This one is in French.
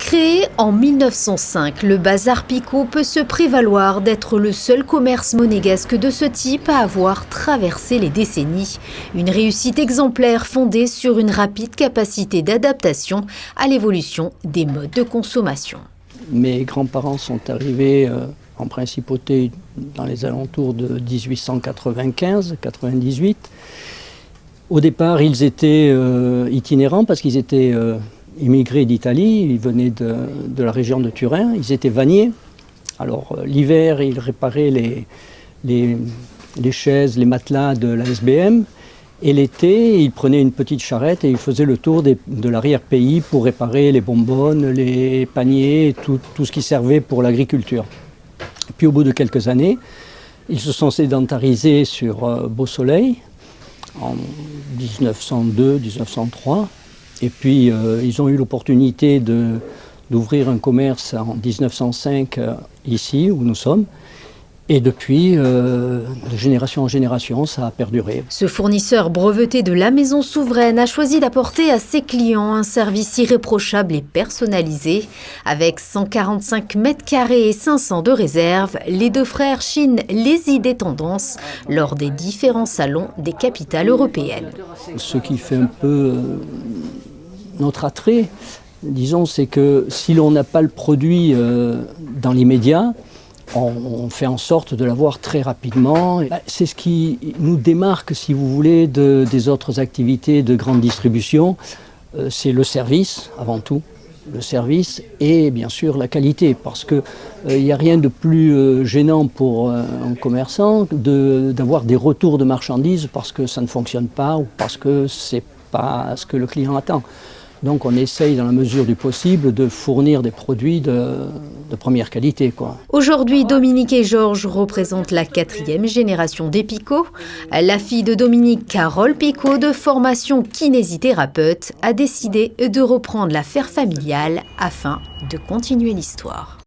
Créé en 1905, le Bazar Picot peut se prévaloir d'être le seul commerce monégasque de ce type à avoir traversé les décennies. Une réussite exemplaire fondée sur une rapide capacité d'adaptation à l'évolution des modes de consommation. Mes grands-parents sont arrivés en principauté dans les alentours de 1895-98. Au départ, ils étaient itinérants parce qu'ils étaient immigrés d'Italie, ils venaient de la région de Turin, ils étaient vanniers. Alors l'hiver, ils réparaient les chaises, les matelas de la SBM. Et l'été, ils prenaient une petite charrette et ils faisaient le tour de l'arrière-pays pour réparer les bonbonnes, les paniers, tout ce qui servait pour l'agriculture. Puis au bout de quelques années, ils se sont sédentarisés sur Beau-Soleil en 1902-1903. Et puis ils ont eu l'opportunité d'ouvrir un commerce en 1905 ici où nous sommes. Et depuis, de génération en génération, ça a perduré. Ce fournisseur breveté de la Maison Souveraine a choisi d'apporter à ses clients un service irréprochable et personnalisé. Avec 145 mètres carrés et 500 de réserve, les deux frères chinent les idées tendances lors des différents salons des capitales européennes. Ce qui fait un peu notre attrait, disons, c'est que si l'on n'a pas le produit dans l'immédiat, on fait en sorte de l'avoir très rapidement. C'est ce qui nous démarque, si vous voulez, des autres activités de grande distribution. C'est le service, avant tout. Le service et bien sûr la qualité. Parce qu'il n'y a rien de plus gênant pour un commerçant d'avoir des retours de marchandises parce que ça ne fonctionne pas ou parce que ce n'est pas ce que le client attend. Donc on essaye dans la mesure du possible de fournir des produits de première qualité, quoi. Aujourd'hui, Dominique et Georges représentent la 4e génération des Picot. La fille de Dominique, Carole Picot, de formation kinésithérapeute, a décidé de reprendre l'affaire familiale afin de continuer l'histoire.